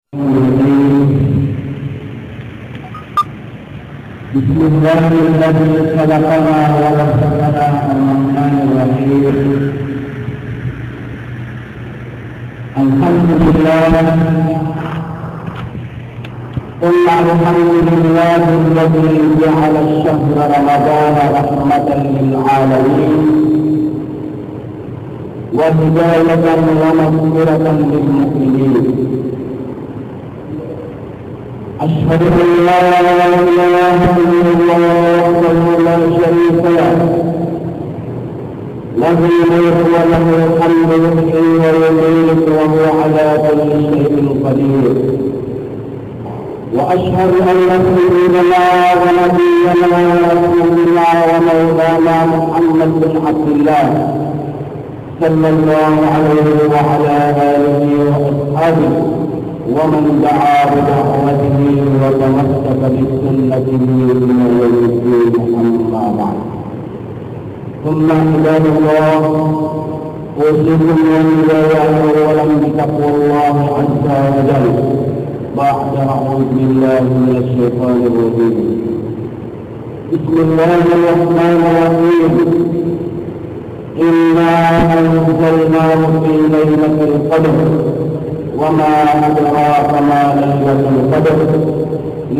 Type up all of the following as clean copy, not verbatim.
Bismillahirrahmanirrahim. Alhamdulillah. Qul alhamdulillahilladzi ja'ala ash-shahra ramadana rahmatan lil 'alamin wa hidayatan wa maghfiratan lil mu'minin. أشهد أن لا إله إلا الله وحده لا شريك له له الملك وله الحمد يحيي ويميت وهو على كل شيء قدير وأشهد أن سيدنا ونبينا ورسولنا ومولانا محمد بن عبد الله صلى الله عليه وعلى آله وأصحابه ومن دعا بدعوته وتمسك بسنته إلى يوم الدين. أما بعد، ثم عباد الله، أوصيكم وإياي أولا بتقوى الله عز وجل بعد أعوذ بالله من الشيطان الرجيم. بسم الله الرحمن الرحيم. إنا أنزلناه في ليلة القدر وما أدراك ما ليلة القدر.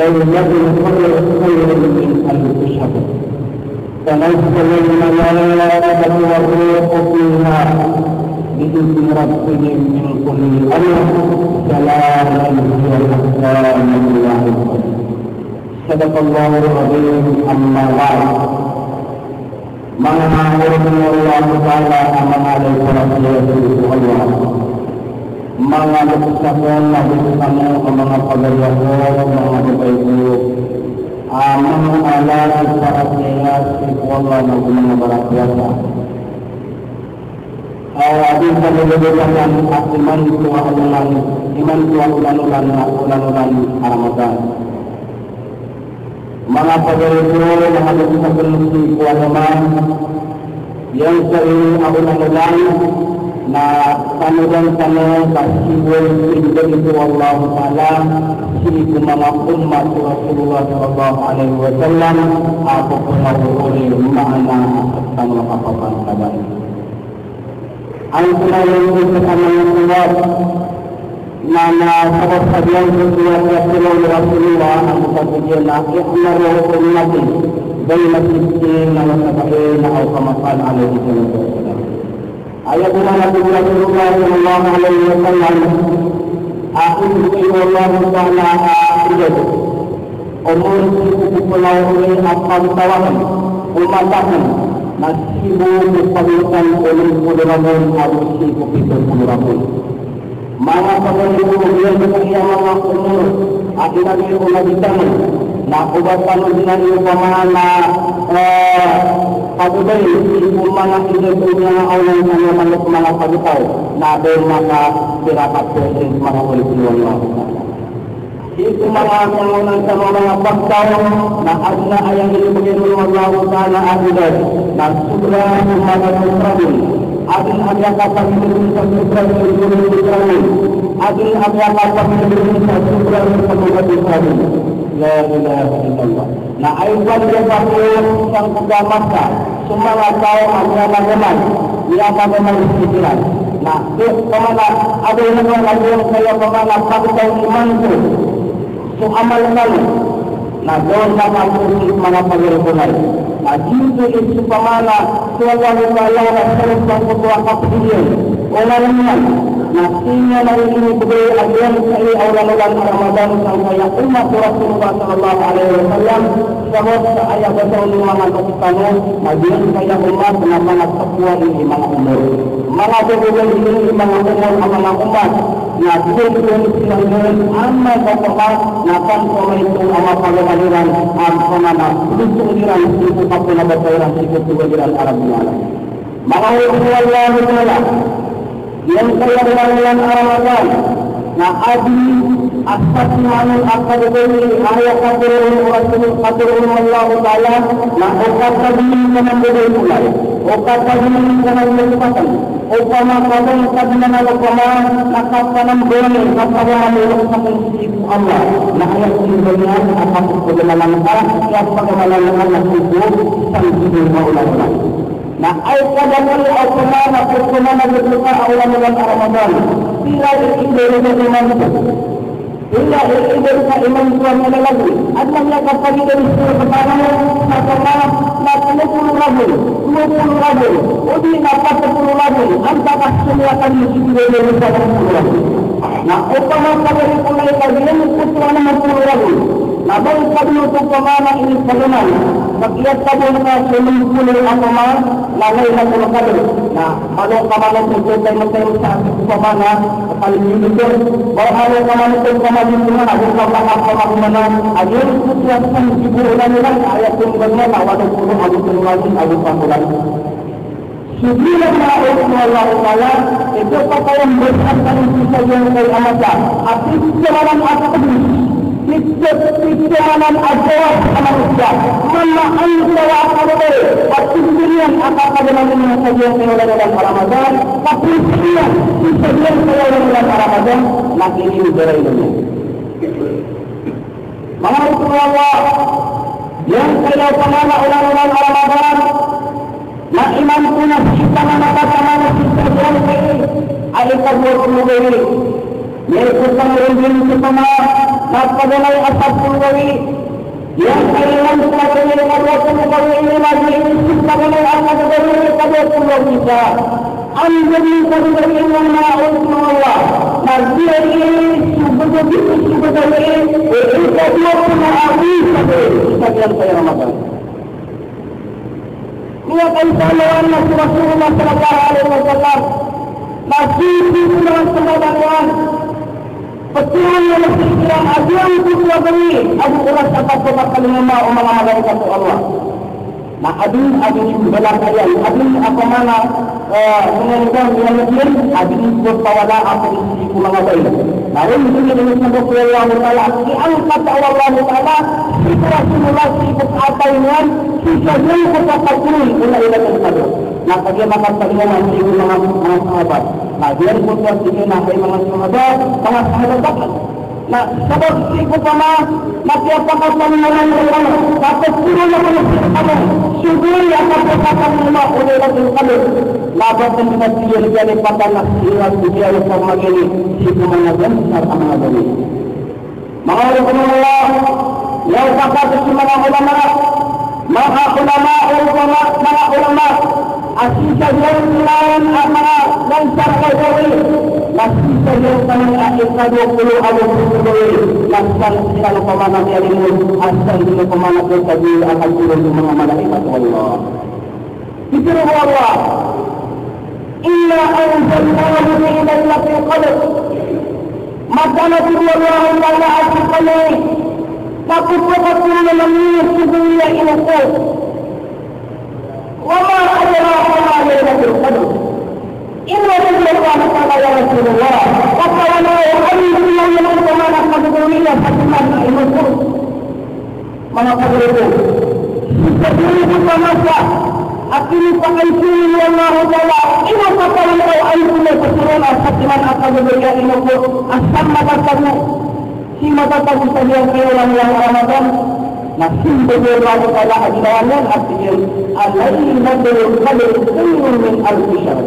ليلة القدر خير من ألف شهر. تنزل الملائكة والروح فيها بإذن ربهم من كل أمر سلام هي حتى مطلع الفجر. صدق الله العظيم. أما بعد، Allah Taala amanah Allah mga nagsasabi na bisamo ang mga pagayahon, mga babayu, mga alat sa asya si Allah na mga barakwasa. Atin sa nilulugan at iman tuwa ulanulan Ramadan. Mga pagayahon, mga nagsasabi si Kualaman, yang sering ulanulan na tanong-tanong kasibol pindah itu Allah Ta'ala sini mga umat Rasulullah sallallahu alaihi wasallam ako pinahuli maana at tanong kapapantaban. Ang pinahuli sa kanang suwat na nasabot sa diyan Rasulullah ang pagkakil na i'maru ummati bayna sittin na wasabain na awkamakan alaihi wasallam. Ayat Nabi Rasulullah sallallahu alaihi wasallam akhir Allah Ta'ala akhir umur pulau ini akan tawakan umatakan nasibu kepalutan oleh puluhan abusi kupitul puluhan mana pagalimu dia berkaya mga umur akhirnya umat ditangin na ubatan dengan upamana pagubay kung mga inutunya na aulang kanya manok mga pagutaw na doon maka sirapat ko mga ulit-ulit itu mga kanungan sa mga pagtaw na adna ayang ilibagin Allah Ta'ala adilat na sobra ng mga nusramin adin agya kapag-ilibagin sa sobra ng nusramin adin agya kapag-ilibagin sa sobra ng mga nusramin. La ilaha illallah. Na aywan dia pakaian sang pegamasa semua tahu agama zaman dia bagaimana istilah. Nah, kemana ada yang saya kemana satu tahun iman itu so amal kali. Nah, jangan sama kursi mana pagi mulai. Nah, jitu itu kemana Allah Ta'ala Rasul ketua kapten orang-orang. Nasinya dari ini beri ajaran sekali awal-awal Ramadan sampai umat Rasulullah sallallahu alaihi wasallam sebab ayat betul mangan ketanu bagian saya umat kenapa nak takwa ini mana umur mana kemudian ini mana umur mana umat nah kemudian silang amma bapak nakan sama itu ama pagaliran amma na itu diran itu kapula bayaran itu diran Arabia maka Allah Ta'ala yang saya dengan Ramadan na adi asat namun akad ini ayat qadirun Allah Ta'ala na okat tadi dengan mulai okat tadi dengan kesempatan upama kadang kadang upama nakapanam boleh kapal menurut prinsip Allah. Nah ayat ini dengan apa perjalanan yang perjalanan nasibku sambil maulana. Nah ayat kadang upama perjalanan berdoa Allah dalam Ramadan. Bila itu dengan Bila itu iman Tuhan ada lagi. Adanya kata dari surah pertama nak 20 rabul. Udi dapat 10 rabul. Antara semua kali kita dari dalam 10 rabul. Nah, upama kali mulai kajian putra 60 rabul. Nah, baru kali untuk pemana ini bagaimana? Bagian kabel ke 90 agama lalai lakukan kabel. Nah, kalau kamu terjadi macam satu pemana paling mudah. Kalau kamu terjadi mana? Bukan apa mana? Ayat kutuasan ibu ulang-ulang ayat yang awal puluh ayat lagi ayat puluhan. Sebelum Allah Taala itu kata yang berkaitan kita yang beramaja. Api jalan apa Pikiran ajaran manusia, mana antara apa boleh, aktifkan apa dengan sajian dalam Ramadan, tapi sajian dalam Ramadan, lagi ini berai dunia. Mengenai Allah yang saya pernah ulang-ulang Ramadan, nak iman punya kita mana mana kita yang ayat 20 ini, yaitu pengerin pertama. Nampaknya asal pulgawi yang kailan sebagai negara pulgawi ini lagi sebagai asal pulgawi pada pulgawi kita. Anjani pulgawi yang mahu Allah. Nanti ini sebagai itu dia punya ahli sebagai saya Ramadan. Ia kaitan Rasulullah Sallallahu Alaihi Wasallam masih di dalam sembahyang. Betul yang berpikiran ajian kutua beri Abu Uras atas kata lima umat malaikat Allah. Nah adil dalam ayat adil apa mana mengenai yang lain adil bertawala apa isi kumangabai. Lalu itu dengan sebab Allah Taala diangkat Allah Taala itu Rasulullah sibuk apa dengan sisanya kata kurun oleh Allah. Nah bagaimana bagaimana itu dengan sahabat. Nah dia berbuat begini nak dengan sahabat sangat dapat. Nah sebab itu sama nak apa kata mengenai orang dapat kurun yang mana sudah yang kata lima oleh Allah. Labat dan dia jadi pada nasihat dia sama ini itu mengajar sama ini. Maka Allah yang kata semua ulama asyik yang lain amanah dan sampai dari masih saja dengan akhir 20 awal 20 lakukan segala pemana ilmu asal dengan pemana terjadi akan turun mengamalkan ibadat Allah. Fikir Allah. Inna anzalnahu fi lailatul qadr. Maka Nabi Allah Taala asyikannya tapi pokoknya menemui sebuah ilmu. وما أدراك ما ليلة القدر إن رضي الله تعالى يا رسول الله وقال لا يحل من يوم كما نقد دنيا فتما المذكور ما نقد itu masa akhirnya pengajian Allah Taala ini kata Allah ayatnya keseluruhan asatiman akan berbeda ilmu asam mata tahu si mata tahu saja yang Ramadan. Nasib bagi Allah Taala ajaran artinya al-lailatul qadr khairun min alf syahr.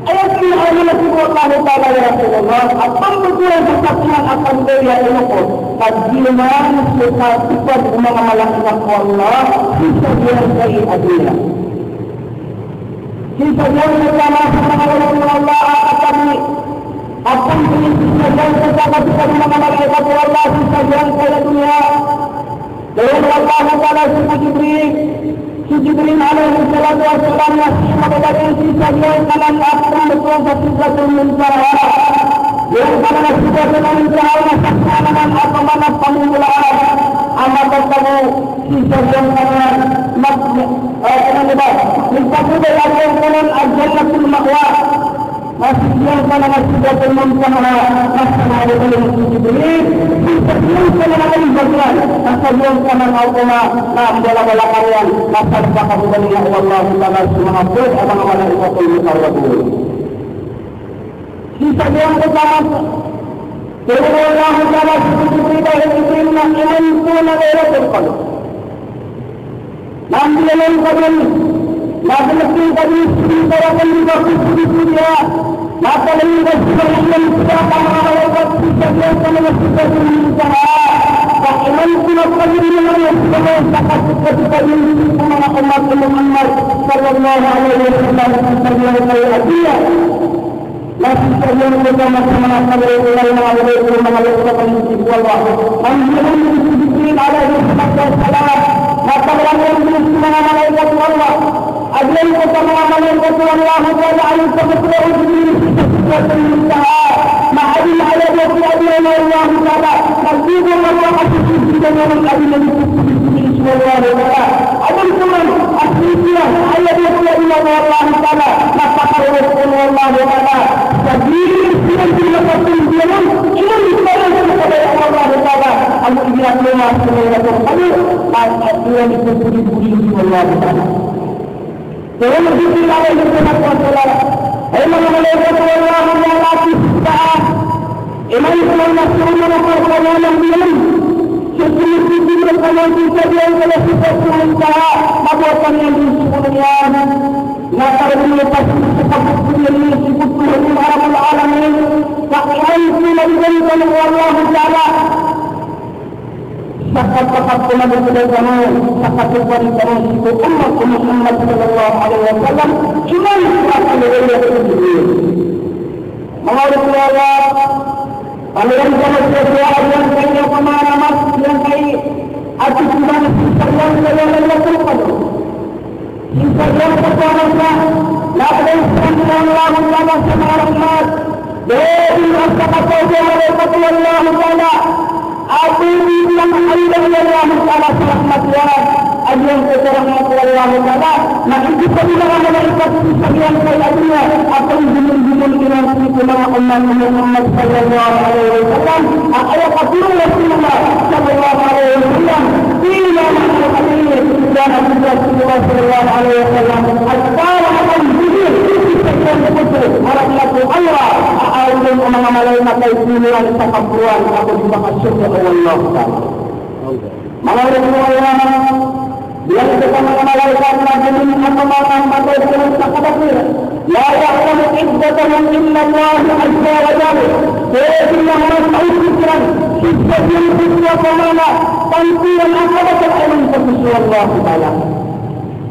Ayat ini adalah Allah Taala ya Rasulullah apa betul yang bersaksikan akan dia ilmu kajian sifat mengamalkan Allah sifat yang baik adillah. Sifat yang pertama mengamalkan Allah akan apa yang sifat yang mengamalkan Allah sifat yang kaya dunia. Dan Allah Taala Jibril alaihi salatu wassalam masih mengatakan sisanya kalam akram betul satu muntara yang karena sudah muntara saksanan apa mana pemulaan amat kamu sisanya karena kita yang kanan al-jannatul ma'wa masih yang karena sudah muntara masih ada dalam Jibril Kemudian bagian nasabun kana naukuma na dalam kalian nasab kabudan Allah Taala subhanahu wa ta'ala malaikat mukarrabun Kita yang pertama, Allah Taala seperti dari iman itu adalah berkata. Nanti yang kedua, nanti kita kita akan diberi dia. Maka lebih dari yang kita akan melakukan kita yang akan kita berikan. Iman itu adalah yang kita akan kita berikan umat Muhammad sallallahu alaihi wasallam. Masih terjadi bersama-sama Assalamualaikum warahmatullahi wabarakatuh. Anjuran Jibril alaihi salam. Maka yang bersama malaikat Allah. Adil bersama malaikat Allah Taala alaihi wasallam. Ma'adil ala wajhi Allah Taala. Masjidul Allah asli dengan adil Bismillah Taala. Adil kuman aslinya ayat Allah Taala. Maka Allah Taala. Jadi dengan perjuangan ini diperlukan kepada Allah Taala. Al-Qiyamah Tuhan itu budi-budi Allah Taala. Dalam hidup kita ini kita berdoa. Ayat malaikat Allah Taala kita. Iman Allah Subhanahu wa taala yang diam. Sesuatu yang berkaitan dengan Allah Subhanahu wa taala, mabuatan yang disebutnya. Maka lepas seperti ini disebut oleh Rabbul Alamin. Fakirkan dengan Allah Taala. Sakat-sakat Nabi Muhammad, sakat kepada umat Muhammad sallallahu alaihi wasallam, iman akan menjadi Allah. Pangeran Jawa yang kaya pemahaman yang kaya atas iman sekalian yang lakukan. Yang pertama, lapor Allah Taala semangat dari masyarakat Allah Taala. Aku bilang Allah Taala selamat yang keterangan Allah Taala. Nah itu sebenarnya malaikat sekalian kaya atau jumlah dengan umat Muhammad sallallahu alaihi wasallam. Ayat Rasulullah sallallahu alaihi wasallam bila mengatakan dan Rasulullah sallallahu alaihi wasallam asal akan jujur Malaikat Allah aulun umma malaikat itu yang takabburan atau dimaksud oleh Allah Taala. Malaikat Allah yang bersama malaikat Nabi Muhammad pada takabur. La ya'lamu iddatahu illa Allah azza wa jalla. Jadi yang tahu pikiran sifat yang kedua kemana tanpa yang akan terjadi Allah Taala.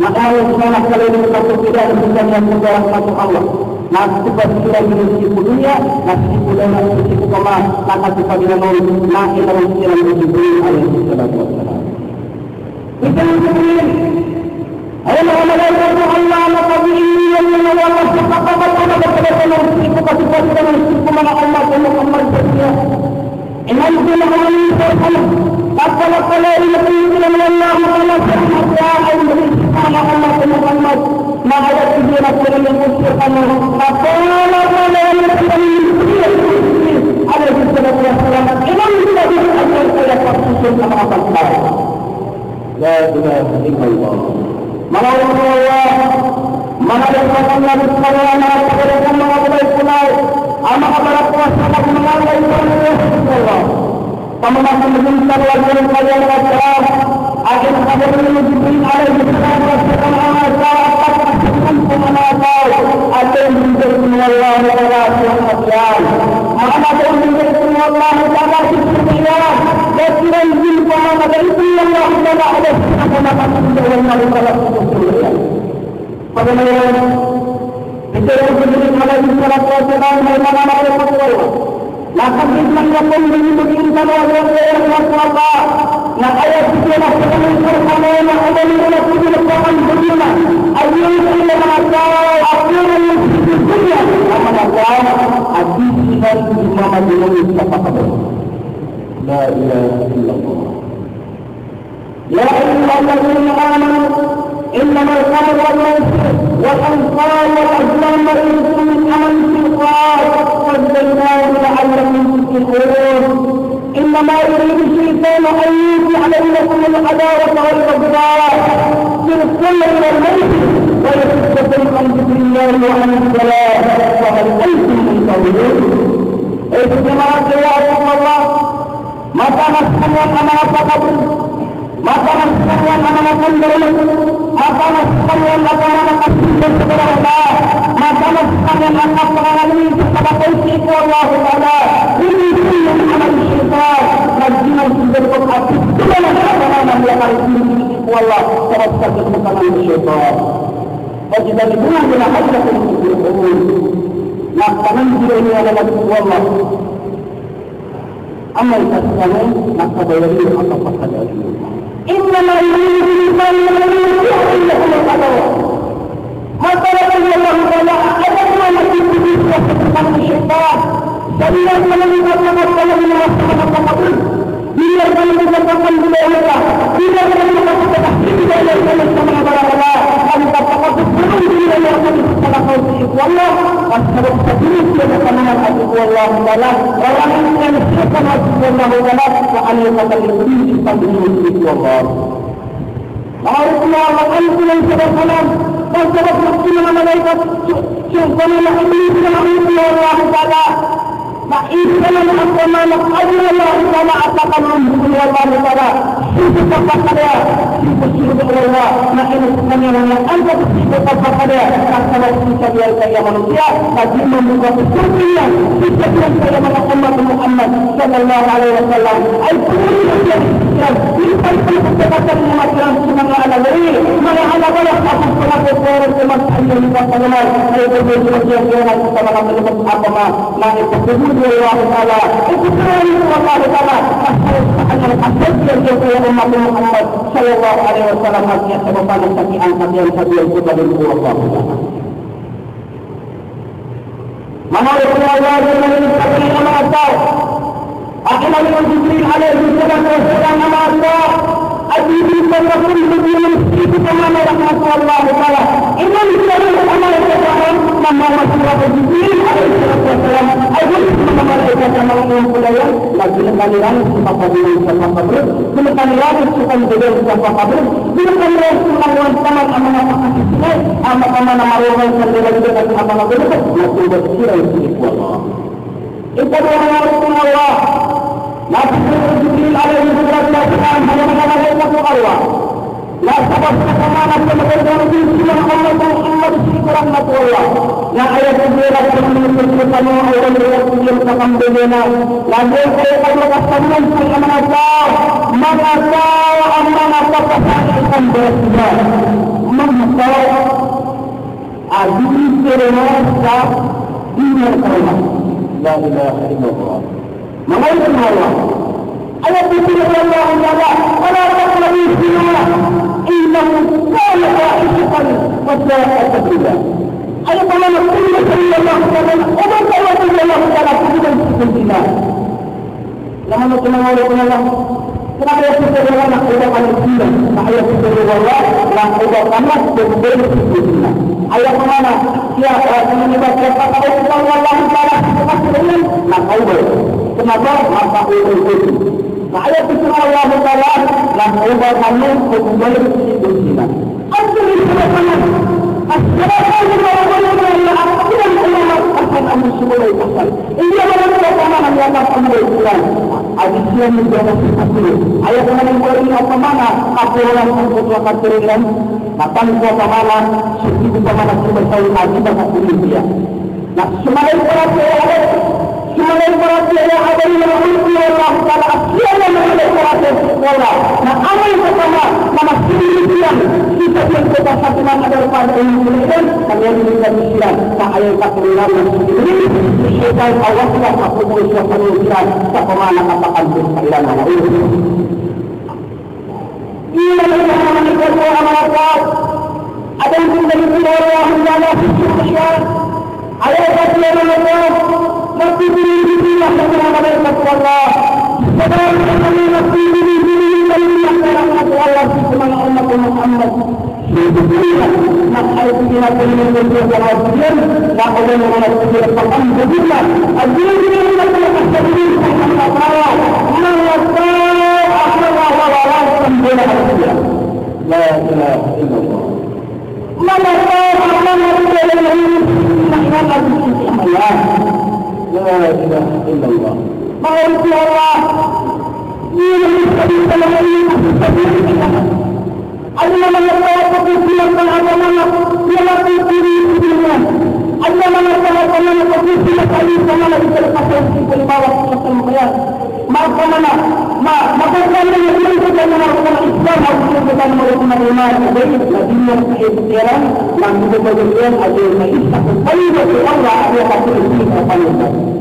Maka semua kali ini kita tidak bisa yang mengarah masuk Allah. Nanti kita di dunia, nanti kita di koma, nanti kita di mana kita mengira Jibril alaihi wasallam. Itu Jibril. Ayat Allah maka ini yang Allah berkata kepada kita kasih mana Allah Muhammad sallallahu Iman bin Ali sallallahu Kata-kata ini dengan Allah Taala Allah Muhammad maka dia akan mengucapkan apa yang alaihi wasallam iman kita diajar oleh Rasul Allah. La ilaha illallah. Allah mengajarkan Nabi sallallahu alaihi wasallam ama kepada kuasa mengalami Allah. Pemahaman mengenai wajib kalian wajar akan kabar Jibril alaihi ada yang menjadi Allah Taala Subhanahu mana pun menjadi Allah Taala Subhanahu dan tidak jumpa mana itu Allah Taala ada sama dengan Allah Taala Subhanahu pada malam itu Jibril alaihi wasallam mana Allah maka kita pun menginginkan Allah Taala nah ayat itu adalah perkara yang ada di dalam Al-Quran begini ayat ini mengatakan akhirnya di dunia mengatakan hadis dari Imam Nawawi kata la ilaha illallah ya ayyuhalladzina amanu innamal khamru wal maisir wal ansab wal azlam rijsun min amali shaytan fajtanibuhu la'allakum tuflihun إنما يريد الشيطان أن يوقع بينكم العداوة والبغضاء في الكل من الميت ويصدكم عن ذكر الله وعن الصلاة وهل أنتم منتظرون؟ Jemaah sekalian Allah, maka sekalian amanat kabur, maka sekalian amanat kendali, maka sekalian amanat kasih kepada Allah, maka sekalian amanat pengaruh kepada Tuhan Allah Taala. Ini yang amal syaitan, rajin berbuat api. Dengan amanat yang akan Allah terhadap kebenaran syaitan. Wajib dibuang dengan hajat umum. Nah, tangan juga ini adalah Allah. Amal kasihnya, maka bayari apa saja. Innama yuridu liman yuridu maka Allah Taala ada mana itu kebenaran syaitan. Dan yang menunjukkan Allah Subhanahu bila menunjukkan budaya, bila menunjukkan budaya yang sama Allah, kita dapat berjumpa dengan Allah. Asal sebelum kita kenal Allah Taala, orang yang kenal Allah Taala, akan akan lebih pada Allah. Allah akan menjadikan dan sebab musliman malaikat sungguhnya ini Allah Taala. Nah, ini adalah amanah Allah Taala akan memberi Allah Taala sifat kepada sifat Allah. Nah, ini sebenarnya anda sifat kepada kalau kita biasa manusia bagi membuka dunia sifat yang saya Muhammad sallallahu alaihi wasallam. Al-Qur'an kita berkata macam semua ala dari mana ala wala aku pernah berkorban semasa ini berpengalaman saya berbeza yang kita mengambil agama nah itu Allah Taala itu Allah Taala asal yang kita umat Muhammad sallallahu alaihi wasallam hanya sebab sekian kalian kepada Allah Taala. Mana Allah yang menjadi amanah akhirnya Jibril alaihi salam amanah Ajibi berkata itu kemana rahmat Allah Taala. Ini adalah amanah Tuhan Muhammad Jibril alaihi salam. Ayat malaikat yang mengulaya lagi kalian suka kabur sama kabur. Bila kalian suka menjadi sama kabur, bila kalian suka melakukan amanah kasih amanah maruah sendiri dengan amanah berkat itu berkira itu Allah. Itu adalah Allah. Nabi Jibril alaihi salam hanya mengamalkan Allah. La sabab kemana kemudian Rasulullah Muhammad rahmatullah. Yang ayat Jibril menunjukkan orang yang akan berbina. Lalu kalau pasangan amanah maka amanah akan berbina. Maka adil serasa dunia Allah. La ilaha illallah. Mengaitkan Allah. Ayat itu Allah Taala, "Wala taqrabu zina, innahu kana fahishatan wa sa'a sabila." Ayat Allah Allah Taala, "Umat Allah Taala tidak berzina." Lama kenal Allah. Kenapa ayat itu Allah nak ucapkan zina? Ayat itu Allah nak ucapkan berzina. Ayat mana? Siapa yang menyebabkan Allah Taala dengan nak ubah. Kenapa? Maka itu. Nah, ayat itu Allah Taala dan ubah kamu kembali ke zina. Apa yang disebutkan? Asal akan kamu semula pasal. Ini adalah pemahaman yang akan dilakukan. Adiknya menjadi satu. Ayat yang ini apa mana? Apa orang membutuhkan keringan? Maka apa mana? Seperti mana kita tahu lagi dapat dunia. Nah, semakin berarti yang ada di Allah Taala siapa yang berkuasa Allah. Nah, amal pertama nama sendirian kita yang kita satukan adalah pada ini kalian bisa disiram. Nah, ayat 46 sendiri syaitan Allah telah mengutus manusia siapa mana katakan sekalian nama ini. Ini adalah amal ada yang menjadi Allah Taala sisian ayat 46 Nabi Allah Subhanahu wa taala. Sebab kami Nabi Allah Subhanahu Muhammad. Maka itu kita perlu berjalan dan oleh orang yang paham benar. Adil kita perlu berdiri sama Allah. La ilaha illallah. Allah. La ilaha illallah. Maha Allah. Ini bisa dilakukan. Allah mengatakan kesucian agama ialah kesucian. Allah mengatakan kesucian agama itu terkait dengan bawah kesucian. Maka mana? Maka kami yang kita melakukan Islam harus kita melakukan iman. Jadi dunia kehidupan yang kita berikan adalah Islam. Bagi Allah ada satu istilah paling.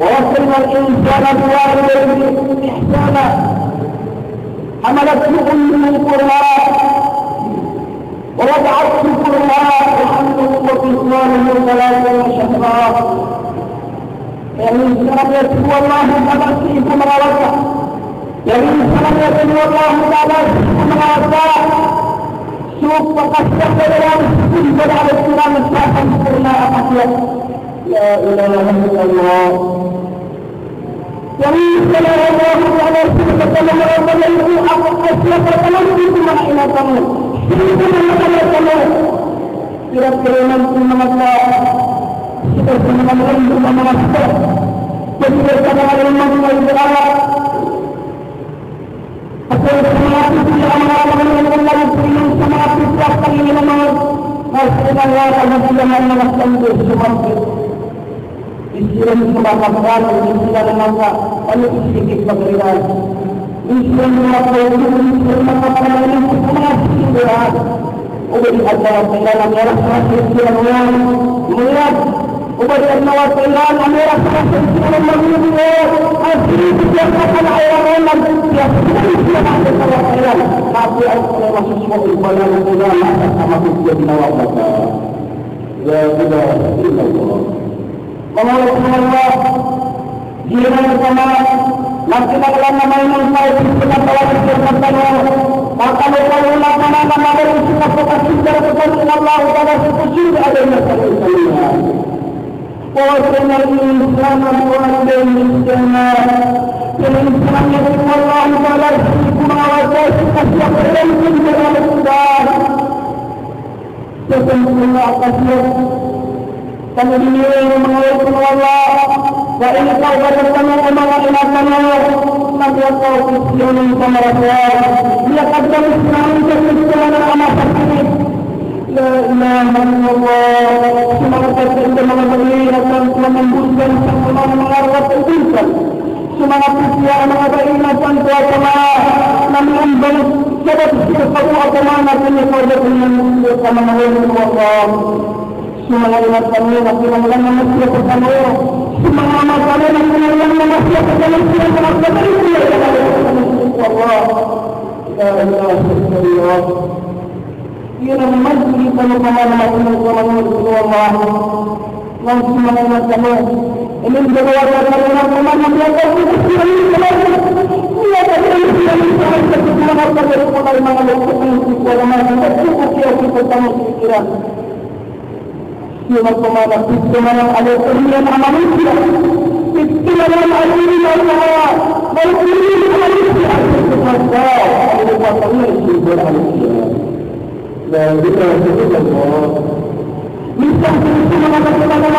ووصلنا الإنسان بوالديه إحسانا حملته أمه كرها ووضعته كرها وحمله وفصاله 30 شهرا يعني إنسان يتبع الله تعالى سيف مراوته يعني إنسان يتبع الله تعالى سيف مراوته شوف فقد تقبل كل على السلام الشافع كرنا أحيا لا إله إلا الله يعني سلام الله على سيدنا محمد أسلم التمسك مع إلى تمام سيدنا محمد تمام kira-kira nanti mengajar kita semua mengajar mengajar jadi bersama dengan Allah atau semangat itu amal-amal yang Allah berikan semangat itu akan ini memang hasilnya Allah akan mengajarkan itu semua Islam membakar Islam maka oleh sedikit perbedaan. Islam membakar ini semua sudah. Ubadi Allah Taala merah Islam melihat ubadi Allah Taala merah Islam melihat asli setiap kata ayat Allah setiap Islam ada Allah Taala tapi Allah masih semua ibadah ulama sama setiap nawabah. Ya Allah. Allah Allah jika bersama masih dalam nama yang saya kita telah disebutkan maka mereka melakukan nama dari kita fokus kepada Allah Taala seperti ada yang terkait. Wahai Islam wahai Islam Islam yang Allah Taala mengawas setiap orang yang berada sesungguhnya atasnya kami ini mengalir Allah. Wa ini kau bertemu dengan imanmu, nanti kau bersiul sama Rasul. Dia kata Islam itu adalah amal sakti. La ilaha illallah. Semoga kita mengalami dan memberikan semua mengarah kebaikan. Semoga kita mengalami dan berdoa namun baik sebab sesuatu agama nanti kau bertemu sama Allah. Semangat kami masih mengalami manusia bersama semangat kami masih mengalami manusia bersama Allah ya Allah ia memajui kalau pemahaman Allah yang semangat kami ini menjadi warga pemahaman yang kami ia dari semangat kami mulai mengalami Siapa pemanas pemanas ada pilihan manusia, pilihan manusia Allah, pilihan manusia semua itu patutnya dibuat manusia. Dan kita Allah. Misal kita mengatakan Islam,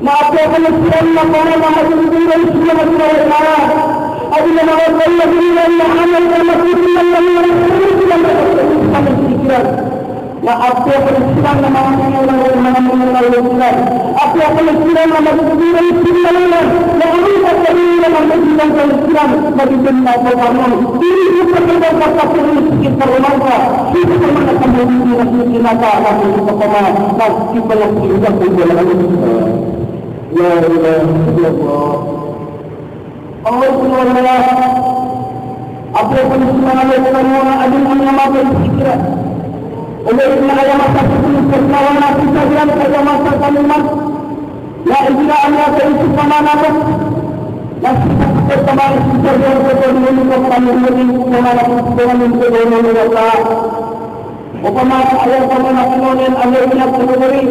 maka Islam mana manusia Islam Allah. Adillah Allah yang amal dan manusia yang ya apa Islam namanya Islam apa Islam namanya Islam yang kita terima namanya Islam bagi dunia beragama ini bukan kata kita berlangga kita mengatakan bahwa kita akan bersama dan kita yang tidak berjalan ya Allah Allah Subhanahu apa pun Islam adalah adilnya pikiran oleh kerana masa itu perlawanan kita yang pada masa kalimat la ilaha illallah itu mana pun masih bersama kita yang berdiri di depan ini mana dengan ini Allah upama ayat mana kemudian ayat yang berdiri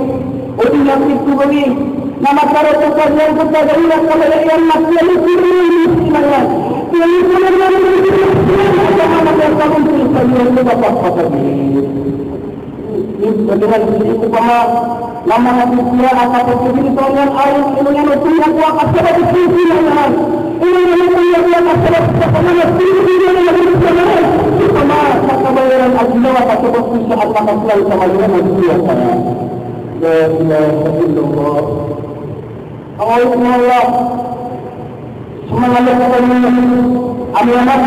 oleh yang itu beri nama para tukar yang berdiri kalau yang masih berdiri bismillah ini benar-benar yang kamu bisa dapat dengan itu sama nama manusia akan terjadi dengan air ini yang itu yang kuat sebab itu yang ini yang kuat sebab sebenarnya ini yang itu sama kebayaran agama apa sebab bisa akan selalu sama dengan manusia saya la ilaha illallah Allah semangat kita amanah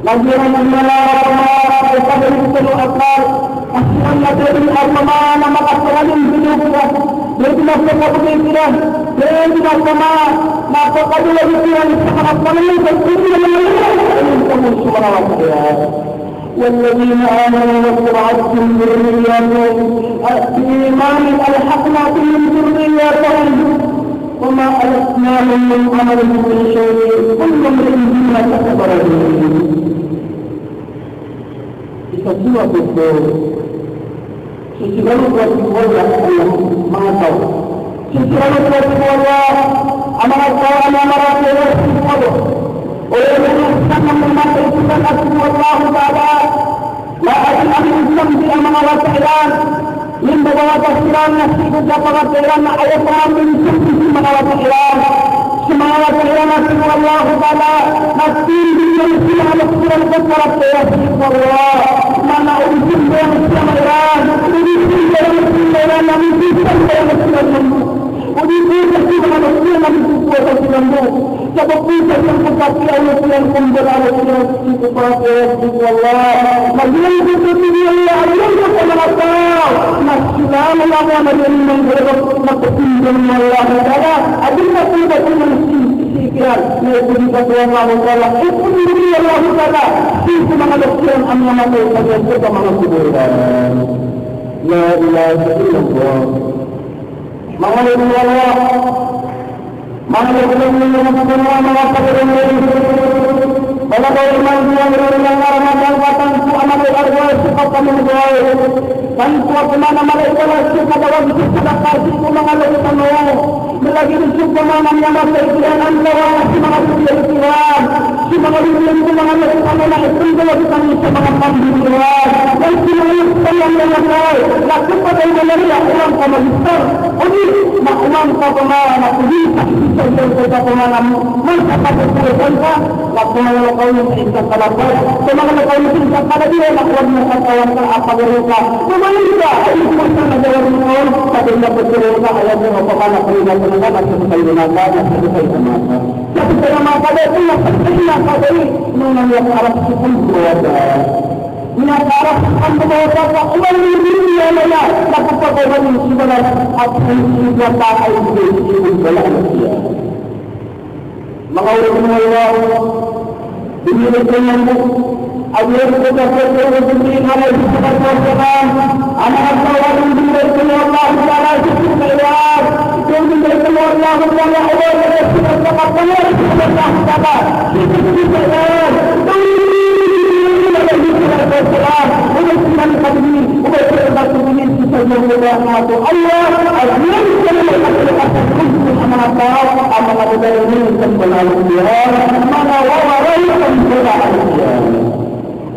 lagi orang melalui kepada itu akal Asal dari agama nama asal yang hidup dia tidak berpikiran dia tidak sama maka kalau lagi yang sangat paling penting Allah Subhanahu wa taala والذين آمنوا واتبعتهم ذرياتهم بإيمان ألحقنا بهم ذرياتهم وما ألتناهم من عملهم من شيء كل امرئ بما كسب رهين Semua itu sisiran Allah yang Maha Tahu. Sisiran Allah amanat Allah oleh karena memang itu kan Allah Taala la al-Islam di amanat Allah min bawa tafsiran nasi dapat dengan ayat Quran di amanat Allah semangat Allah Taala nasi di dalam Al-Quran Allah mana ujian yang sama Iran ujian yang nabi ujian yang sebab kita yang berkati Allah yang memberada kita kepada Allah majlis itu dia Allah kepada Allah nasional Allah menjadi menggerak kepentingan Allah Taala adilnya tidak pikiran yaitu kepada Allah Taala itu diri Allah Taala itu mengadopsikan amanah Allah kepada manusia la ilaha illallah Allah Mengenai semua mengatakan bahwa beriman yang berulangkan mengatakan amal arwah sifat kami berdoa dan suasana malaikat sifat dalam sifat kasih mengalami semua melagi sifat mana yang berkaitan antara semangat Tuhan semangat itu mengalami amal itu dalam semangat Tuhan dan semangat yang mengalami lakukan dengan orang kami besar ini makluman kepala nabi kita pemahaman mencapai tujuan lakukan kau yang kalau semangat kau yang pada dia lakukan kawan apa mereka semuanya juga itu bukan jawaban kau tapi dapat cerita ayat yang apa peringatan atau peringatan atau peringatan tapi selama pada itu yang penting pada ini mengenai arah hukum keluarga minat arah keluarga Allah ini yang lakukan kepada sebenarnya apa yang kita tahu itu dalam dia mengawal Allah dunia dengan Allah kita berdoa demi Allah Subhanahu wa taala anak Allah dunia Allah Taala sekitar dunia Allah Taala Allah sekitar Allah Taala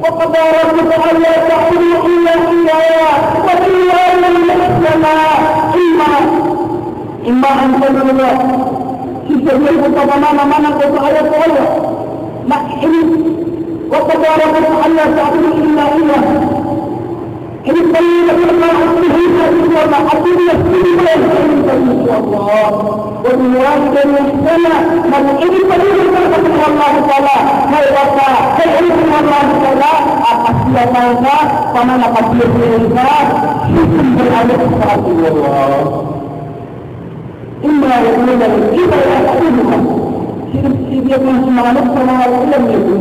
وقضى ربك ألا تعبدوا إلا إياه وبالوالدين إحسانا إما أن تدعوا سيسميه كما mana ayat Allah nah ini وقضى ربك ألا تعبدوا إلا إياه ini perintah Allah artinya Allah والوالدين إحسانا dan ini perintah Allah Taala mereka Allah Taala atas siapa sama apa dia mereka berada kepada Allah Inna lillahi wa inna ilaihi raji'un dia pun semangat sama Allah itu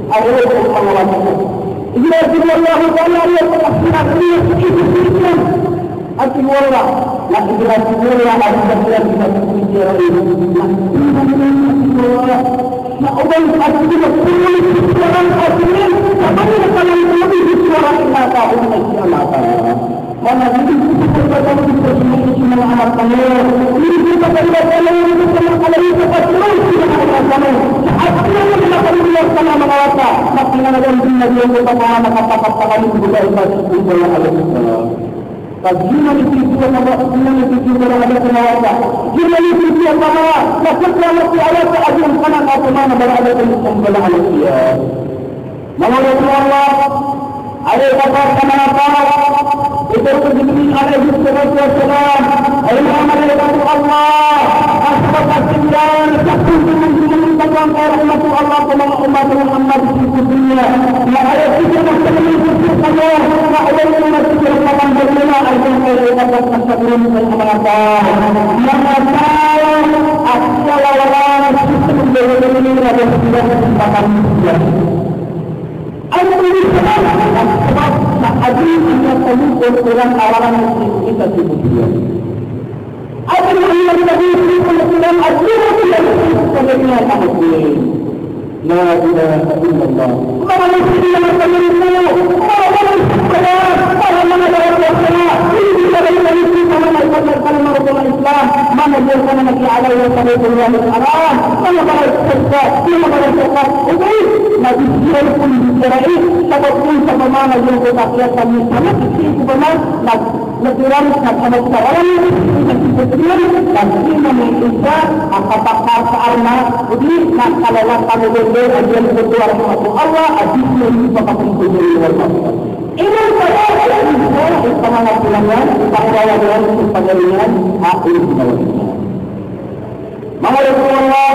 Allah إذا جل الله تعالى يتقصد عليه إذن أتي والله لا إذا جل الله أبدا لا تكون جرائم ما أبين أتي كل الإسلام أتمنى فمن يتكلم النبي بسورة إلا تعالى الله تعالى وأنا أريد أن أتكلم بسورة Allah Taala ini kita berdoa Allah عليه تفسير في هذا الزمان حتى sama mengawata makin ada yang dia berkata kata-kata kali juga ibadah yang ada di sana. Kajian itu juga kajian itu juga ada penawata. Kajian itu juga penawata. Maksudnya masih ada kajian karena apa mana berada di sana ada dia. Menurut Allah ada kata apa? Itu Jibril alaihi wasallam. Ayat Allah. Asbab sembilan takun dengan umat Allah kepada umat Muhammad di dunia. Ya ayat itu menunjukkan Allah bahwa umat itu akan berbeda dengan sebelum apa. Maka asal Allah sistem ini ada sembilan kesempatan. Sebab hadis yang telah Quran awalan kita sebutkan. Apa yang tadi disebutkan adalah sebenarnya apa ini? La ilaha illallah. Mana mesti yang tertentu? Mana Islam, mana dia sana lagi ala yang sama dengan Al-Quran, mana balas sekat, mana balas sekat. Okey, Nabi Muhammad pun dicerai, siapapun sama mana yang kita lihat kami sama kecil kebenar, negara sama sekarang ini sebetulnya dan ini menunjukkan apakah karena jadi nak kalau kamu berdua ajian berdua Allah hadisnya ini bakal menjadi Allah. Ini saya itu sama nafilannya, pengawalnya, pengawalnya, aku ini. Maka Allah,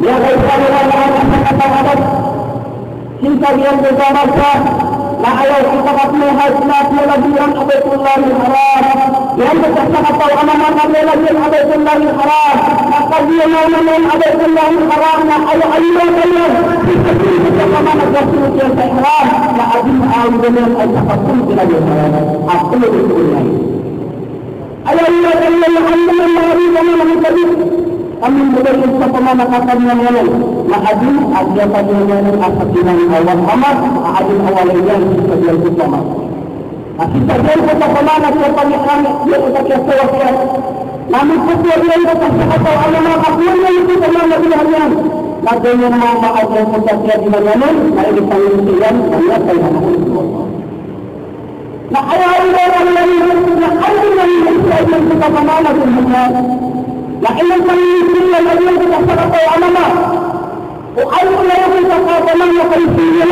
dia berkata kata cinta yang bersama. Nah ayat kita katanya hasnatnya lagi yang Abaitullah Haram. Yang berkata tahu anak-anak lagi yang Abaitullah Haram. Maka dia mau yang Abaitullah Haram. Nah ayat kalian. Kita sama Rasul yang Haram. Nah adil dengan al-taqassum bila dia. Aku lebih kurang. Ayat kalian yang Allah mari dengan tadi. Kami boleh untuk pemanakan yang lain. Mahadin ada pada yang asakinan awal amat, adil awal yang sebagian utama. Sebagian kita pemana siapa yang kami dia untuk sesuatu. Namun ketua dia itu atau alam akhirnya itu pemana pilihannya. Bagaimana mau ada yang di mana? Mari kita lihat banyak yang Nah ayat-ayat yang kita pemana sebenarnya. لكن المسلمين الذين تتفقوا أمامه وأيضا لا يتفقوا من يقيسين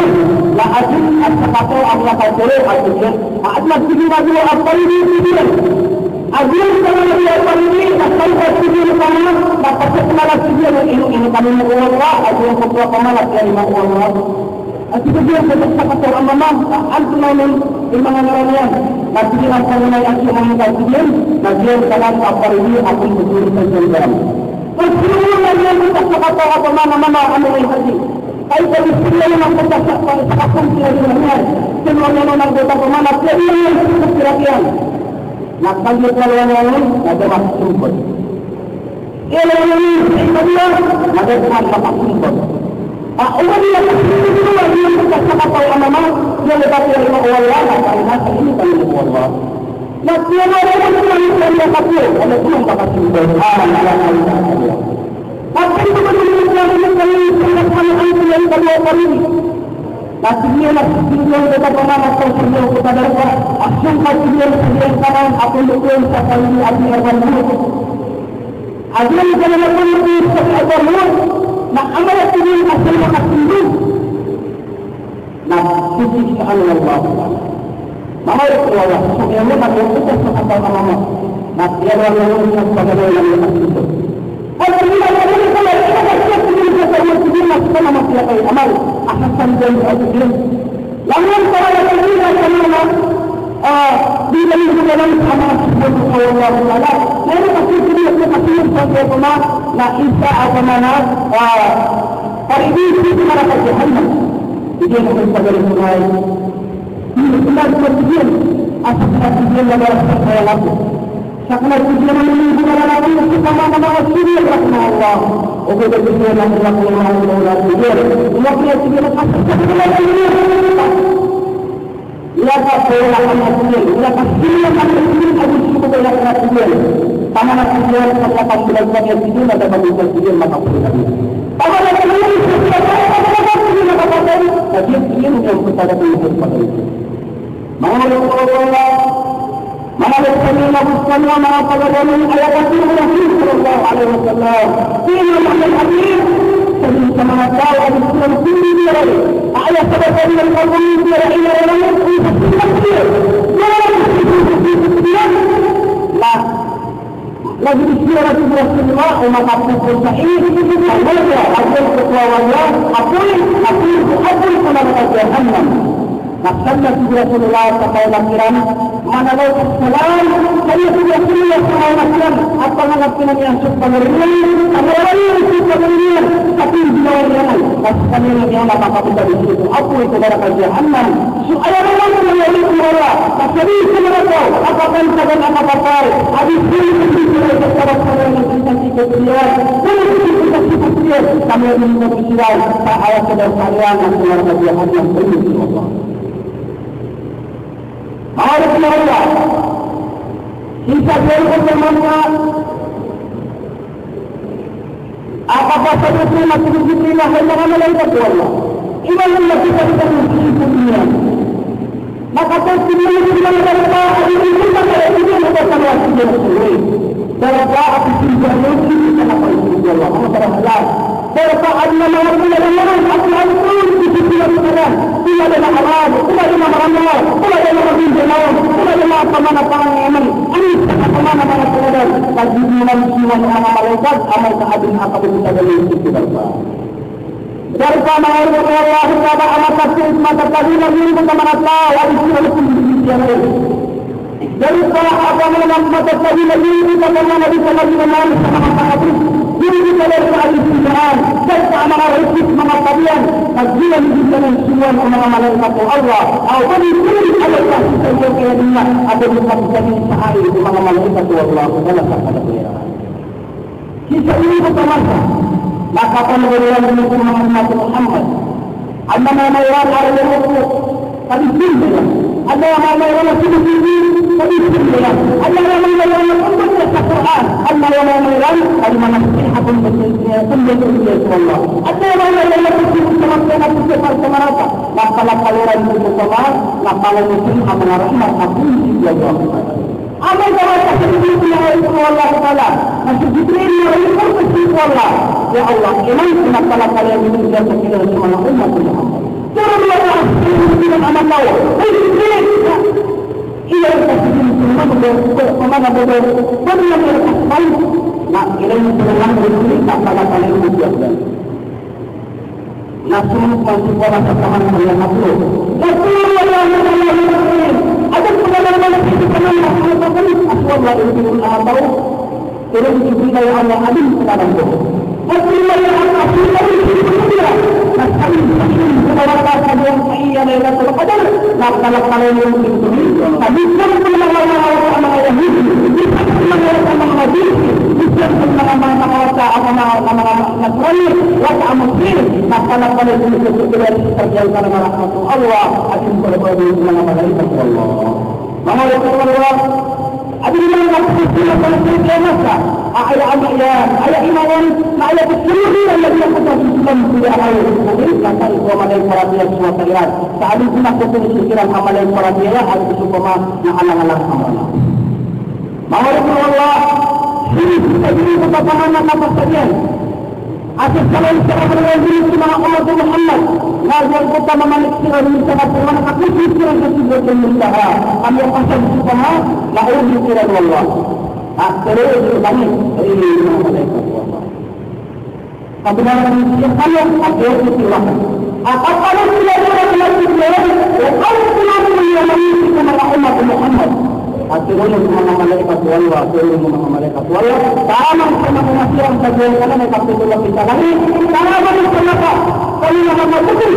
لا أجل أتفقوا أغلق الجروح الجروح أعدنا السجن أجل الطريق السجن أجل كمان الطريق الطريق السجن كمان لا تتكمل السجن إنه كمان هو الله أجل خطوة كمان الكلمة هو الله السجن تتفقوا أمامه أنتم من المنغرانيان Masih akan menaiki mengkajian, kajian salat apa ini akan betul terjadi. Persiapan yang kita kata apa mana-mana anda haji. Kalau persiapan yang kita kata sebenarnya semuanya menanggota kemana yang persiapan. Nak bagi kalau yang ada maksud pun. Kalau ini sebenarnya ada maksud pun. Orang yang kedua yang kita kata apa yang lepas dari Allah karena ini kami Allah. Masih ada yang kata ada pun kata Allah. Apa itu benar-benar yang kami yang kedua kali. Masih yang kita pernah tahu kepada Allah. Asal yang kanan apa yang sekali ada yang dulu. Ada yang jangan lebih sekali Allah. Nah, amal ini asal makasih. Nah, suci Allah. Maka itu Allah. Sebenarnya pada kita sekata nama. Nah, dia orang yang sebagai yang makasih. Apabila ada kalau kita kita nama siapa amal akan jadi adil. Lawan para yang sama di dalam amal Allah Taala. Lalu pasti dia pasti sebagai pemah. Nah, Isa agamana hari ini kita akan jahannam. Dia akan sebagai sungai. Ini benar kemudian asal kemudian adalah saya laku. Sakna kemudian menunggu dalam aku sama-sama wasiri rahmatullah. Oke, kemudian Allah Allah dia. Waktu dia asal ia tak boleh akan kemudian. Ia pasti akan kemudian ada cukup banyak kemudian. Tangan kemudian akan belajar yang itu ada bagi kemudian maka boleh. Apa yang kemudian Jadi ini yang kita katakan pada itu. Mengalir kami lakukan nama pada dalam ayat Rasulullah Sallallahu Alaihi Wasallam. Ini makna hadis. Jadi sama tahu ada Islam tinggi dia. Ayat sebab yang kamu dia ini orang yang tidak lah. Lagi dikira Rasulullah umat Abu Sa'id sahaja ajal ketuanya apun pada jahannam. Nasalna Rasulullah sallallahu alaihi mana lalu salam saya Rasulullah sallallahu alaihi apa ngalamin yang suka merini suka merini tapi jangan pastinya yang apa kita di situ apa itu neraka jahannam supaya orang yang Allah tapi mereka apa kan sedang apa habis ini kepada yang kita dia kami minta kesilapan ayat kedua yang neraka jahannam ini Allah. Allah kita berjamaah apakah saja terima diterima hanya malaikat Allah ini yang kita berjamaah dunia maka semua yang kita hari ini kita ada sama dengan sendiri berapa api yang kita dapat Allah Allah berapa adna maupun yang lain aku di sisi yang lain tidak ada haram tidak ada haram tidak ada binjalan tidak ada apa-apa yang ini apa-apa yang kemudian bagi manusia yang malaikat amal keadaan apa yang kita dari situ berapa berapa maupun Allah taala amat kasih mata tadi lagi kita merasa wajib untuk dijalankan dari apa yang mata tadi lagi kita mana bisa lagi sama ini kita dari al-Quran dan amal rezeki mengatakan kajian di dalam semua amal malaikat Allah atau di dalam al-Quran dunia ada di kajian sehari di amal malaikat Allah dalam kata dia. Kisah ini pertama maka pemberian Muhammad Anda yang ada tadi sini ada yang sini tadi sini ada yang untuk Al-Quran ada yang dari mana pun bersedia Allah ada yang sama rata masalah kalian itu sama masalah muslim amal rahmat aku Allah amal jawab itu Allah Taala masih Jibril itu Allah ya Allah iman masalah kalian itu sudah sekira semua umat Muhammad Janganlah dengan amal lawa. Ia terjadi semua kemana bodoh. Bagi yang berkasih, nak kira yang sedang berdiri tak pada kalian berjalan. Nafsu masih pada sekaman kalian nafsu. Rasulullah yang ada pengalaman itu kenal nafsu kali. Rasulullah itu amal tahu. Kira itu ya Allah adil kepada Allah. Rasulullah yang asli dari dunia. Naskah kepada yang ia Lailatul Qadar nak dalam kalian yang ini tapi kan nama yang ini nama hadis bukan nama Nasrani wa Muslim maka kalian itu segera terjadi karena rahmat Allah akan berbuat dengan malaikat Allah malaikat Allah adillah maksudnya pada masa ayat iman ayat seluruh yang kita Islam sudah ada jadi kata itu malaikat perhatian semua terlihat saat itu nak pikiran amalan perhatian harus supaya nak alang-alang amalan malaikat Allah ini jadi pertama apa saja atas kalian secara berwajib cuma umat Muhammad Nazar kota memalik sirah minta bagaimana aku sirah tersebut dan minta kami pasal supaya lahir sirah Allah akhirnya itu kami ini malaikat Allah kebenaran yang kalian akhirnya disilakan apakah tidak ada lagi dia kalau tidak yang mengisi kepada umat Muhammad akhirnya semua malaikat Allah semua malaikat Allah sama kematian saja karena mereka sudah kita lagi karena mereka kalau Muhammad itu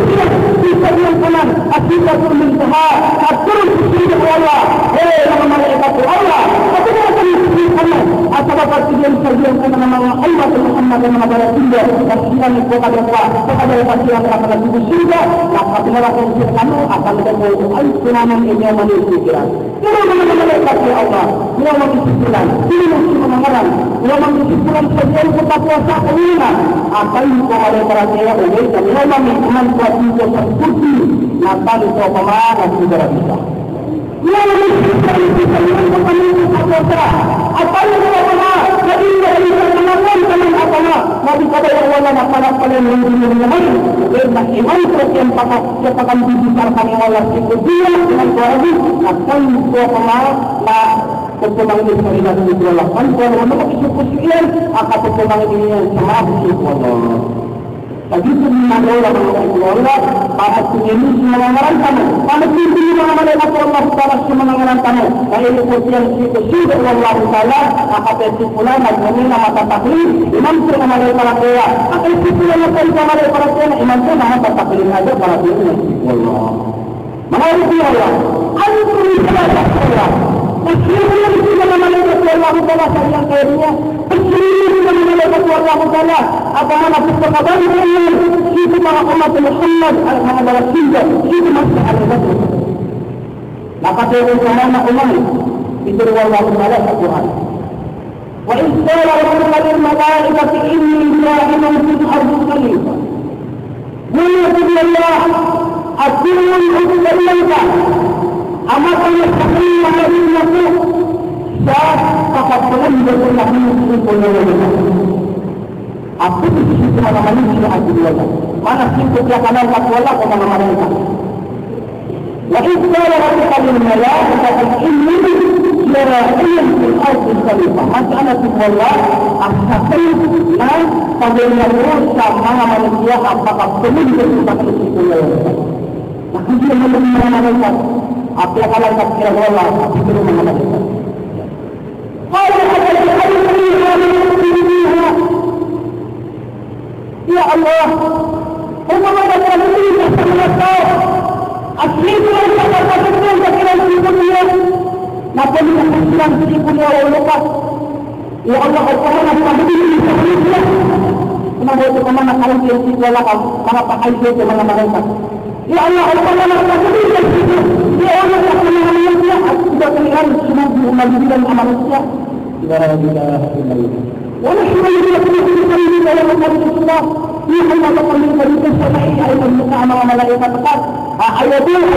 bisa dilakukan akibat mintaha atur sisi Allah malaikat Allah tapi mereka disini atau apa yang terjadi karena Allah Muhammad dan mengajar Sunda dan kita ni kota dewa kepada pasti yang akan datang surga maka benar akan kamu akan bertemu al sunanan yang manusia kalau malaikat Allah yang mengisipkan ini mesti mengaran yang mengisipkan sejauh kota puasa kelima akan kepada para saya oleh dan memang iman kuat itu terpuji maka itu pemana sudah bisa yang mengisipkan itu kepada apa yang berapa jadi dari kemenangan dengan agama nabi kepada Allah nak kalian menjadi dan iman yang pakai dibesarkan oleh itu dia dengan kuasa akan berapa perkembangan ini sudah dilakukan kalau menurut kesukuan akan perkembangan ini sama Allah Bagi semua Allah, pada sini semangaran kamu. Pada sini malaikat Allah Taala semangaran kamu. Dari kemudian itu sudah Allah Taala akan bersimpulan dengan mata taklid. Imam sudah malaikat Allah. Akan simpulan dengan malaikat Allah. Imam sudah mata taklid aja pada sini. Allah. Malaikat Allah. Antum Allah. Meskipun kita malaikat Allah Taala sayang kairnya. Meskipun malaikat Allah Taala agama kita kabar ini itu para umat Muhammad al-Muhammad Rasulullah itu masih ada. Maka dengan umat itu Allah Taala Al-Quran. Wa in qala rabbuka lil malaikati inni ja'ilun fil ardi khalifah. Qul Allah atimul hukma amatan yastaqim alladhina saat kafaran berlaku di dunia. Aku itu mana manusia aku dua. Mana sih dia kanan Allah ke mana mereka. Wa idza rabbuka lil malaikati inni ja'ilun fil ardi khalifah. Maksudnya Allah akan pemilihan sama manusia apakah perlu dilakukan itu dunia. Maka dia menerima mereka. Apa kalau kira Allah itu mereka. Kalau Ya Allah, umat manusia ini sangat tahu. Asli yang kita katakan sekarang di dunia, maka kita sedang di dunia Allah. Ya Allah, apa yang kita beri manusia? Kenapa itu kemana kalau dia tidak lakukan? Mana pakai dia ke mana mereka? Ya Allah, apa yang kita beri manusia? Ya Allah, apa yang manusia? Aku sudah melihat semua manusia dan manusia. Tidak ada. ونحن نقول في dalam Rasulullah ini hanya terkandung dari kesamaan ayat Al-Qur'an dan malaikat tepat ayat ini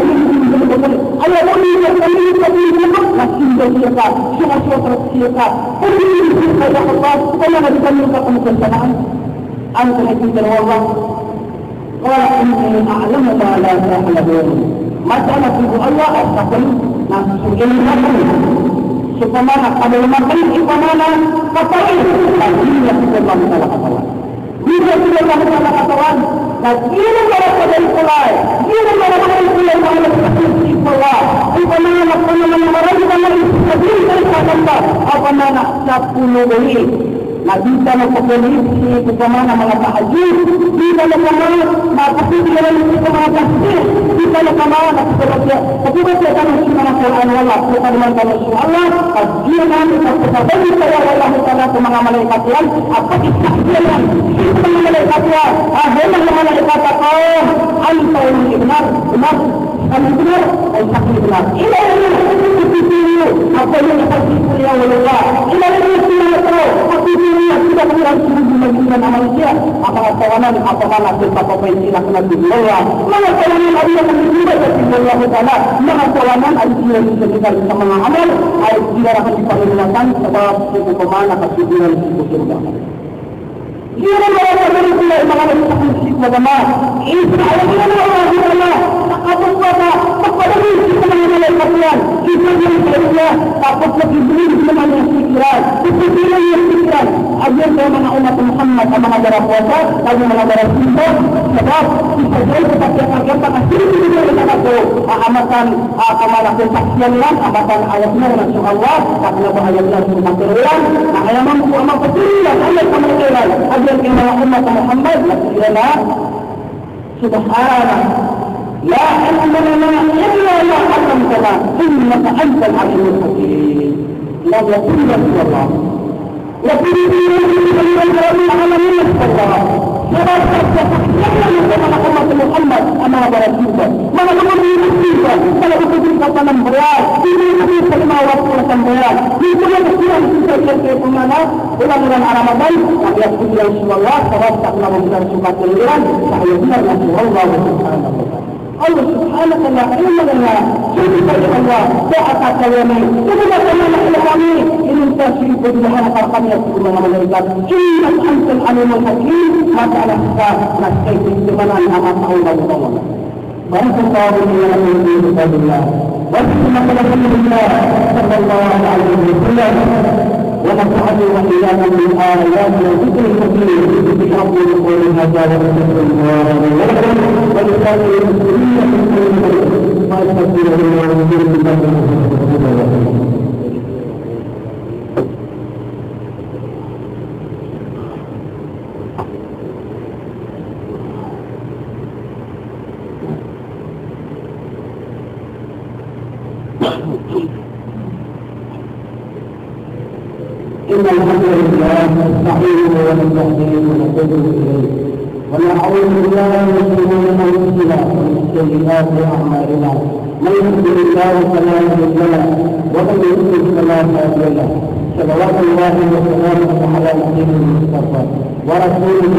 disebutkan ayat ini terkandung dari masih bersiapa semua tersiapa ini ayat Allah kalau ada kandungan kesamaan anta hakikat Allah qala inni a'lamu ma la ta'lamun masalah itu Allah akan nafsu ilmu supaya pada umat ini supaya katakan baginya kita salah katakan. Jika kita salah katakan, dan ini adalah dari mulai. Ini adalah dari yang mana seperti Allah. Supaya nak orang kita mari sebut dari kata apa mana 10 hari. Nabi kita memperoleh kemana mana tahajud, kita kemana maka kita kemana tasbih, kita kemana kita tapi kita akan mengenal Quran Allah, kita mengenal Allah, dia nanti kita bagi Allah Taala kemana malaikat Tuhan, apa istilahnya, kita malaikat Tuhan, ada malaikat Allah, anta benar, benar, benar. Ini apa yang kita Allah, ini kita berang suruh manusia manusia apa tawanan apa mana kita pemikiran kena Allah mana tawanan ada yang menjadi dari Allah Taala mana tawanan ada yang disebutkan sama amal ayat tidak akan diperlukan sebab itu kemana kesibukan itu surga dia berkata dari Allah mengenai sifat agama Israel Allah Taala apa kepada kita mengenai kalian kita yang Allah takut lagi beri semuanya pikiran pikiran ajar kepada umat Muhammad mengajar puasa dan mengajar cinta sebab kita jauh kita asli kita tahu amatan kemana kesaksian amatan ayatnya Rasulullah karena ayatnya sudah turun ayat mampu amal kecil ayat kemudian ajar kepada umat Muhammad ialah subhanallah la ilma lana illa ma 'allamtana innaka antal 'alimul hakim la yaqulu Allah وفي العالمين barat juga. Mana kemudian juga kalau kita katakan berat, ini terima waktu akan berat. Itu yang kesian kita ke mana? Bulan Ramadan, tapi aku bilang Allah, sebab tak pernah memberikan suka keliruan, saya bilang Allah Subhanahu wa taala. Allah Subhanahu wa taala jadi Allah doa kalian ini bagaimana kami ini tasbih dengan harapannya sebagaimana malaikat inna antal alimul hakim maka Allah nasai di mana nama Allah Allah barakallahu fi kitabillah wa sunna rasulillah sallallahu alaihi wasallam ونفعني وإياكم من آيات وذكر الحكيم بحق قول هذا وذكر الله ولسائر المسلمين من كل خير ما يستغفره الله ويغفر له إن الحمد لله نستعينه ونستهديه ونتوب إليه ونعوذ بالله من شرور أنفسنا ومن سيئات أعمالنا من يهده الله فلا مضل له ومن يضلل فلا هادي له صلوات الله وسلامه على نبيه المصطفى ورسوله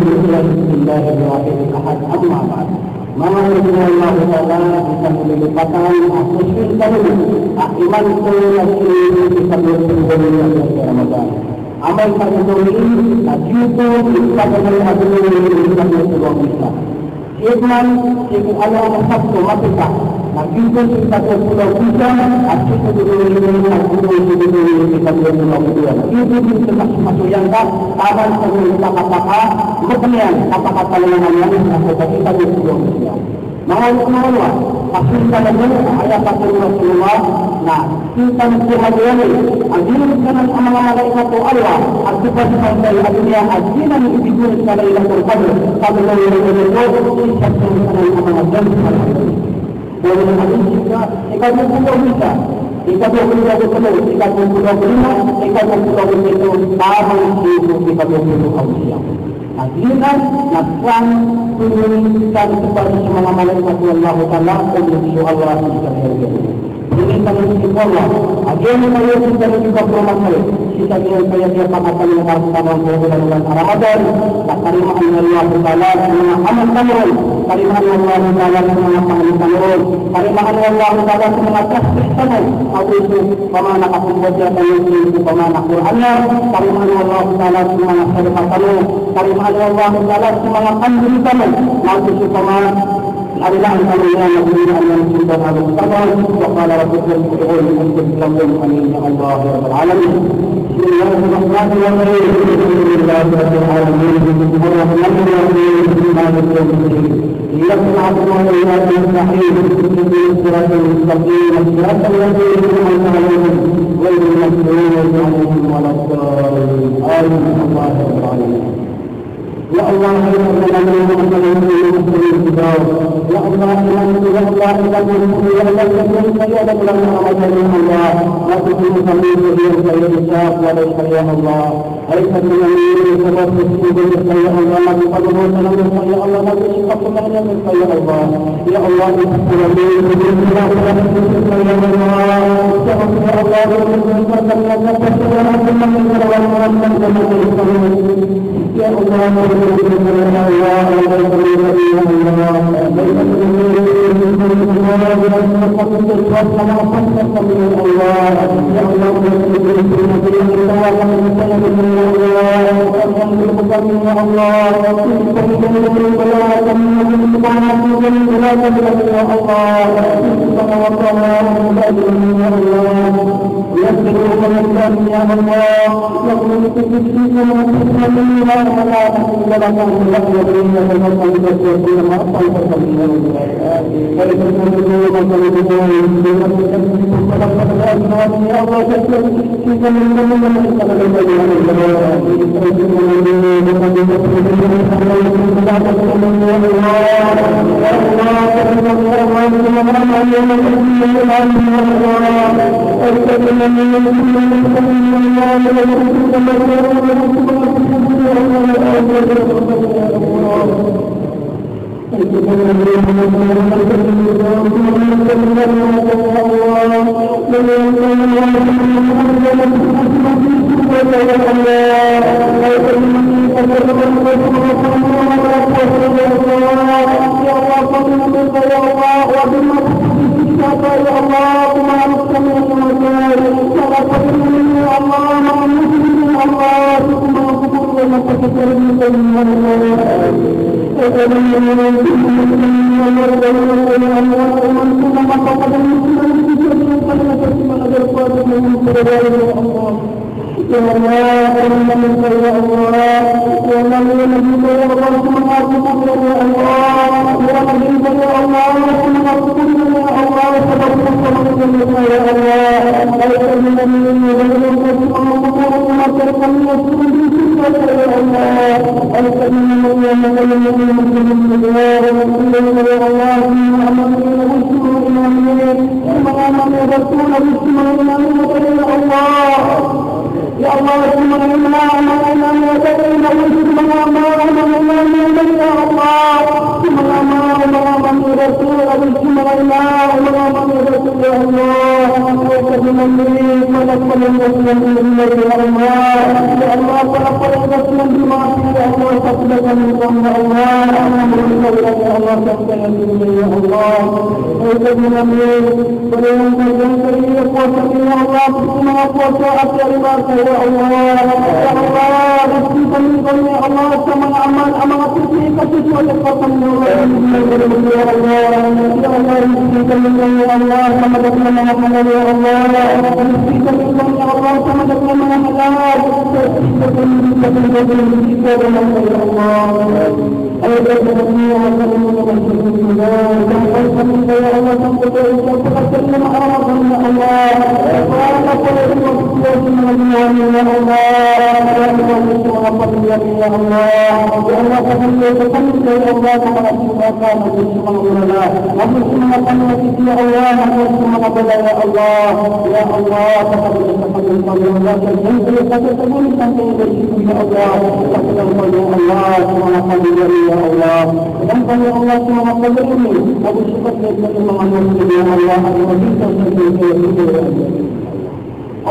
بسم الله الواحد الأحد أما بعد maka Allah Taala bisa menyebabkan muslim kami iman itu bisa berjaya Ramadan. Amal pada ini itu bisa berjaya. Iman itu Allah satu mata. Nabi itu kita pulau kita, asal itu kita pulau. Itu kita masuk yang tak tahan semua kata-kata, kemudian kata-kata yang kita pulau. Mengawal, asal kita ayat Rasulullah. Nah, kita mesti menjadi adil dengan amal-amal itu Allah. Akibat sampai dunia ajinan itu sekali lagi terkabul. Kalau itu boleh hadis juga 30 bisa 30 itu tahun itu 30 ausia. Hadiran nafsan turunkan kepada semua malaikat Allah Taala untuk Allah sekalian. Ini kami Allah. Agen saya kita juga bermakna. Kita saya dia pakatan yang pertama bulan Ramadan. Terima Allah Taala dengan amal kami. Terima Allah Taala dengan amal kami. Terima Allah Taala dengan tasbih kami. Aku itu pemana aku baca itu pemana Qur'annya. Terima Allah Taala dengan sedekah kami. Terima Allah Taala dengan anjuran kami. Aku pemana adalah antara yang kita harus tahu. Waqala rabbukum ud'uuni astajib lakum amin ya Allah ya rabbal alamin. Bismillahirrahmanirrahim. Alhamdulillahirabbil alamin. Arrahmanirrahim. Maliki yaumiddin. Iyyaka na'budu wa iyyaka nasta'in. Ihdinas siratal mustaqim. Siratal ladzina an'amta 'alaihim ghairil maghdubi 'alaihim waladdallin. Amin ya Allah ya rabbal alamin. Ya Allah, ya Allah, ya Allah, ya Allah, ya Allah, saya ada bulan Ramadan ya Allah. Aku kami berdiri saya besar pada saya Allah. Hai kami sebab itu saya Allah lagi pada bulan saya Allah lagi sikap kemenangan saya Allah. Ya Allah, ya Allah, ya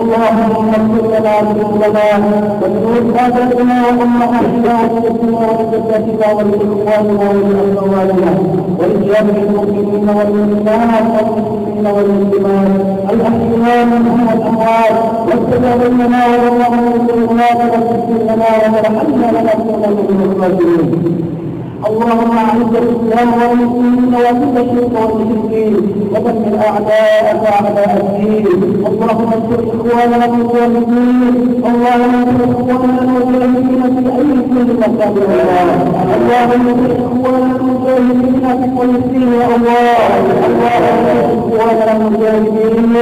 اللهم اغفر لنا ذنوبنا وذنوب آبائنا وأمهاتنا وجدتنا وجداتنا ولإخواننا ولأخواننا ولجميع المؤمنين والمؤمنات والمسلمين والمسلمات الأحياء منهم والأموات واستجب بيننا وبينهم بالغناء واغفر لنا وارحمنا لنكون من الخاسرين. اللهم اعز الاسلام والمسلمين واذل الشرك والمشركين ودمر اعداءك اعداء الدين. اللهم انصر اخواننا المجاهدين، اللهم انصر اخواننا المجاهدين في اي كل مكان يا الله. اللهم انصر اخواننا المجاهدين في فلسطين يا الله. اللهم انصر اخواننا المجاهدين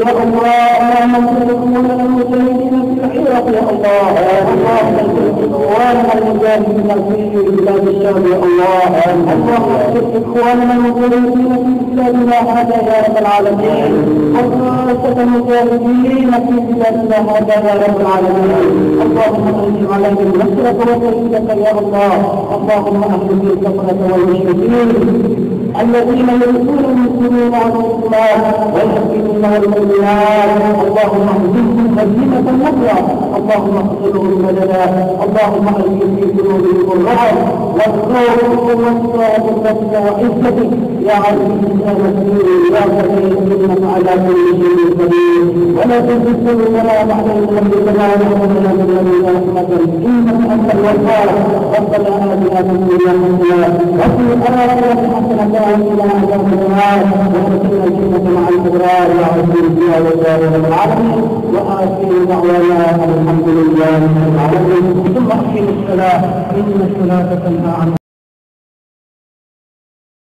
يا الله. اللهم انصر اخواننا المجاهدين في العراق يا الله. اللهم انصر اخواننا المجاهدين في بلاد الشام يا الله. اللهم اغفر اخواننا المجاهدين في بلادنا هذا يا رب العالمين، وخاصة المجاهدين في بلادنا هذا يا رب العالمين. اللهم انزل عليهم نصرك وتأييدك يا الله. اللهم اهلك الكفرة والمشركين الذين يرثون المسلمين على الاسلام والمسلمين والمؤمنات. اللهم اهزمهم هزيمة نصرا، اللهم اقتلهم بدلا، اللهم القي في قلوبهم الرعب والخوف والصلاه وعزتك يا عزيز يا مسلم يا كريم انك على كل شيء قدير. ولا تزد قلوبنا بعد اذ هديتنا وهب لنا من لدنك رحمة انك انت الوهاب. ربنا اتنا في الدنيا حسنة وفي الاخرة حسنة وقنا عذاب النار وادخلنا الجنة مع الابرار يا عزيز يا وجاه رب العالمين. واخر دعوانا الحمد لله رب العالمين. ثم اقيموا الصلاة ان الصلاة تنهى عن